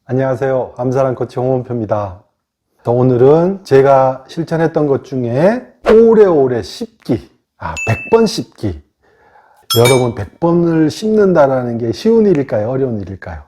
안녕하세요. 암사랑 코치 홍원표입니다. 오늘은 제가 실천했던 것 중에 오래오래 씹기, 100번 씹기. 여러분 100번을 씹는다라는 게 쉬운 일일까요? 어려운 일일까요?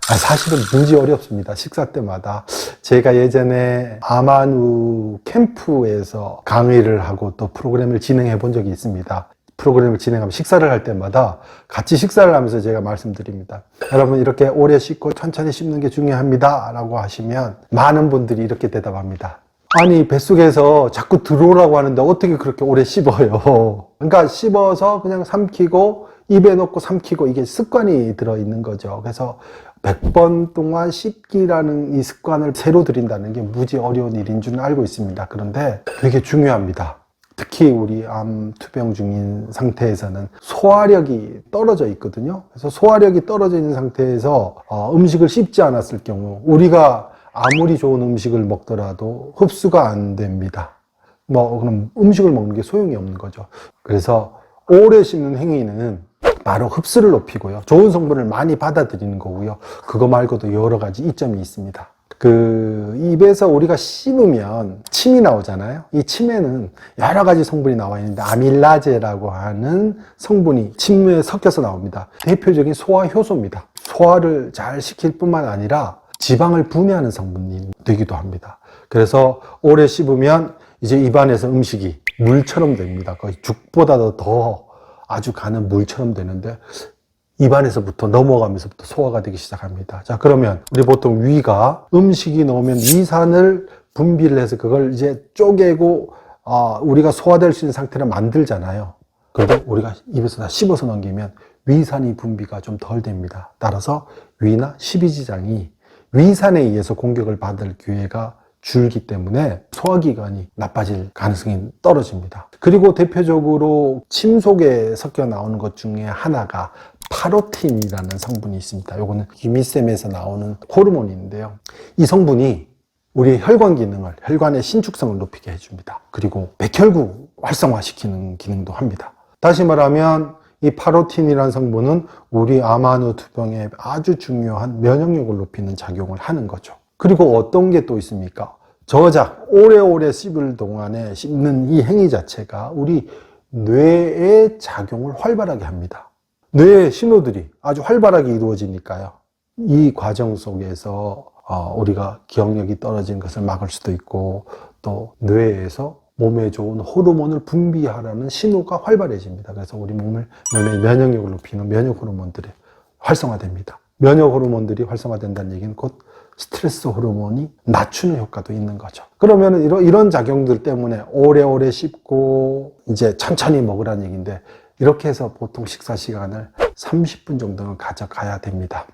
사실은 무지 어렵습니다. 식사 때마다. 제가 예전에 아마누 캠프에서 강의를 하고 또 프로그램을 진행해 본 적이 있습니다. 프로그램을 진행하면 식사를 할 때마다 같이 식사를 하면서 제가 말씀드립니다. 여러분 이렇게 오래 씹고 천천히 씹는 게 중요합니다 라고 하시면 많은 분들이 이렇게 대답합니다. 아니 뱃속에서 자꾸 들어오라고 하는데 어떻게 그렇게 오래 씹어요? 그러니까 씹어서 그냥 삼키고 입에 넣고 삼키고 이게 습관이 들어있는 거죠. 그래서 100번 동안 씹기라는 이 습관을 새로 들인다는 게 무지 어려운 일인 줄 알고 있습니다. 그런데 되게 중요합니다. 특히 우리 암 투병 중인 상태에서는 소화력이 떨어져 있거든요. 그래서 소화력이 떨어져 있는 상태에서 음식을 씹지 않았을 경우 우리가 아무리 좋은 음식을 먹더라도 흡수가 안 됩니다. 그럼 음식을 먹는 게 소용이 없는 거죠. 그래서 오래 씹는 행위는 바로 흡수를 높이고요. 좋은 성분을 많이 받아들이는 거고요. 그거 말고도 여러 가지 이점이 있습니다. 입에서 우리가 씹으면 침이 나오잖아요. 이 침에는 여러 가지 성분이 나와 있는데 아밀라제라고 하는 성분이 침에 섞여서 나옵니다. 대표적인 소화 효소입니다. 소화를 잘 시킬 뿐만 아니라 지방을 분해하는 성분이 되기도 합니다. 그래서 오래 씹으면 이제 입안에서 음식이 물처럼 됩니다. 거의 죽보다도 더 아주 가는 물처럼 되는데 입안에서부터 넘어가면서부터 소화가 되기 시작합니다. 자, 그러면 우리 보통 위가 음식이 나오면 위산을 분비를 해서 그걸 이제 쪼개고 우리가 소화될 수 있는 상태를 만들잖아요. 그런데 우리가 입에서 다 씹어서 넘기면 위산이 분비가 좀 덜 됩니다. 따라서 위나 십이지장이 위산에 의해서 공격을 받을 기회가 줄기 때문에 소화기관이 나빠질 가능성이 떨어집니다. 그리고 대표적으로 침 속에 섞여 나오는 것 중에 하나가 파로틴이라는 성분이 있습니다. 요거는 기미셈에서 나오는 호르몬인데요. 이 성분이 우리의 혈관 기능을, 혈관의 신축성을 높이게 해줍니다. 그리고 백혈구 활성화시키는 기능도 합니다. 다시 말하면 이 파로틴이라는 성분은 우리 아마누 투병에 아주 중요한 면역력을 높이는 작용을 하는 거죠. 그리고 어떤 게 또 있습니까? 저작, 오래오래 씹을 동안에 씹는 이 행위 자체가 우리 뇌의 작용을 활발하게 합니다. 뇌의 신호들이 아주 활발하게 이루어지니까요. 이 과정 속에서 우리가 기억력이 떨어지는 것을 막을 수도 있고 또 뇌에서 몸에 좋은 호르몬을 분비하라는 신호가 활발해집니다. 그래서 우리 몸의 면역력을 높이는 면역 호르몬들이 활성화됩니다. 면역 호르몬들이 활성화된다는 얘기는 곧 스트레스 호르몬이 낮추는 효과도 있는 거죠. 그러면 이런 작용들 때문에 오래오래 씹고 이제 천천히 먹으라는 얘기인데 이렇게 해서 보통 식사 시간을 30분 정도는 가져가야 됩니다.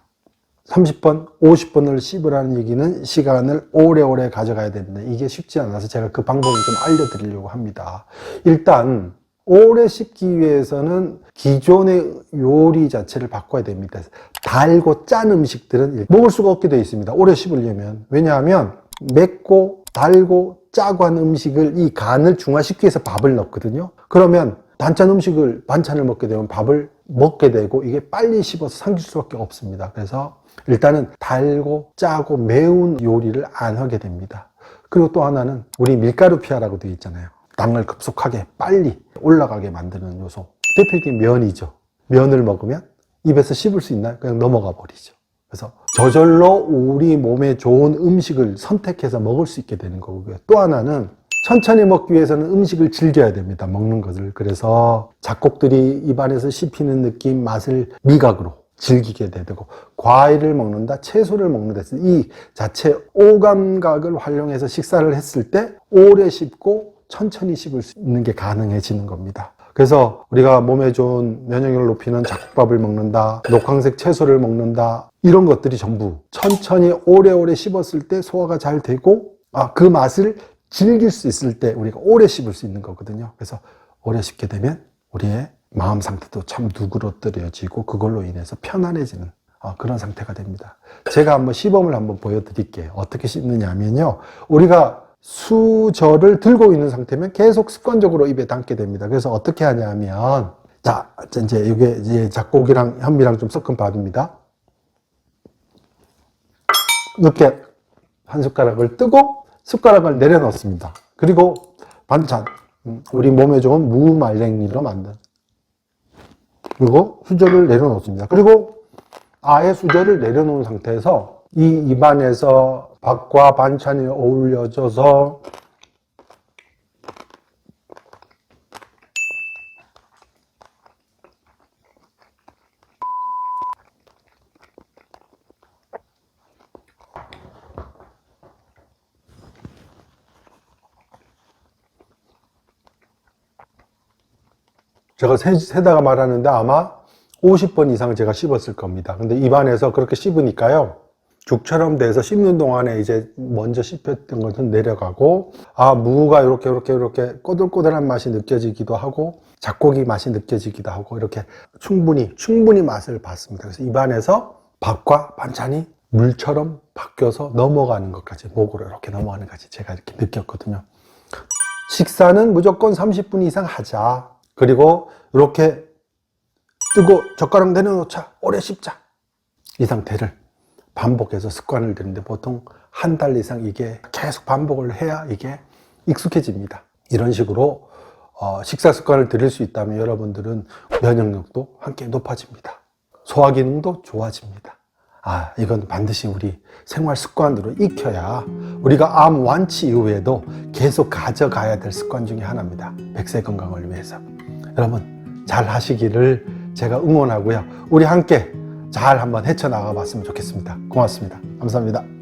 30번, 50번을 씹으라는 얘기는 시간을 오래오래 가져가야 되는데 이게 쉽지 않아서 제가 그 방법을 좀 알려드리려고 합니다. 일단 오래 씹기 위해서는 기존의 요리 자체를 바꿔야 됩니다. 달고 짠 음식들은 먹을 수가 없게 되어 있습니다. 오래 씹으려면. 왜냐하면 맵고 달고 짜고 한 음식을 이 간을 중화시키기 위해서 밥을 넣거든요. 그러면 반찬 음식을 반찬을 먹게 되면 밥을 먹게 되고 이게 빨리 씹어서 삼킬 수밖에 없습니다. 그래서 일단은 달고 짜고 매운 요리를 안 하게 됩니다. 그리고 또 하나는 우리 밀가루 피하라고 되어 있잖아요. 당을 급속하게 빨리 올라가게 만드는 요소. 대표적인 면이죠. 면을 먹으면 입에서 씹을 수 있나요? 그냥 넘어가 버리죠. 그래서 저절로 우리 몸에 좋은 음식을 선택해서 먹을 수 있게 되는 거고요. 또 하나는 천천히 먹기 위해서는 음식을 즐겨야 됩니다. 먹는 것을. 그래서 작곡들이 입안에서 씹히는 느낌, 맛을 미각으로 즐기게 되고 과일을 먹는다, 채소를 먹는다 해서 이 자체 오감각을 활용해서 식사를 했을 때 오래 씹고 천천히 씹을 수 있는 게 가능해지는 겁니다. 그래서 우리가 몸에 좋은 면역력을 높이는 잡곡밥을 먹는다, 녹황색 채소를 먹는다 이런 것들이 전부 천천히 오래오래 씹었을 때 소화가 잘 되고 그 맛을 즐길 수 있을 때 우리가 오래 씹을 수 있는 거거든요. 그래서 오래 씹게 되면 우리의 마음 상태도 참 누그러뜨려지고 그걸로 인해서 편안해지는 그런 상태가 됩니다. 제가 한번 시범을 한번 보여드릴게요. 어떻게 씹느냐 하면요. 우리가 수저를 들고 있는 상태면 계속 습관적으로 입에 담게 됩니다. 그래서 어떻게 하냐 하면 자, 이제 이게 이제 잡곡이랑 현미랑 좀 섞은 밥입니다. 이렇게 한 숟가락을 뜨고 숟가락을 내려놓습니다. 그리고 반찬, 우리 몸에 좋은 무말랭이로 만든, 그리고 수저를 내려놓습니다. 그리고 아예 수저를 내려놓은 상태에서 이 입안에서 밥과 반찬이 어울려져서 제가 세다가 말하는데 아마 50번 이상 제가 씹었을 겁니다. 근데 입안에서 그렇게 씹으니까요, 죽처럼 돼서 씹는 동안에 이제 먼저 씹혔던 것은 내려가고, 무가 이렇게 꼬들꼬들한 맛이 느껴지기도 하고, 잡고기 맛이 느껴지기도 하고, 이렇게 충분히 맛을 봤습니다. 그래서 입안에서 밥과 반찬이 물처럼 바뀌어서 넘어가는 것까지, 목으로 이렇게 넘어가는 것까지 제가 이렇게 느꼈거든요. 식사는 무조건 30분 이상 하자. 그리고 이렇게 뜨고 젓가락 내려놓자, 오래 씹자, 이 상태를 반복해서 습관을 들이는데 보통 한 달 이상 이게 계속 반복을 해야 이게 익숙해집니다. 이런 식으로 식사 습관을 들일 수 있다면 여러분들은 면역력도 함께 높아집니다. 소화 기능도 좋아집니다. 이건 반드시 우리 생활 습관으로 익혀야 우리가 암 완치 이후에도 계속 가져가야 될 습관 중에 하나입니다. 100세 건강을 위해서. 여러분 잘 하시기를 제가 응원하고요. 우리 함께 잘 한번 헤쳐나가 봤으면 좋겠습니다. 고맙습니다. 감사합니다.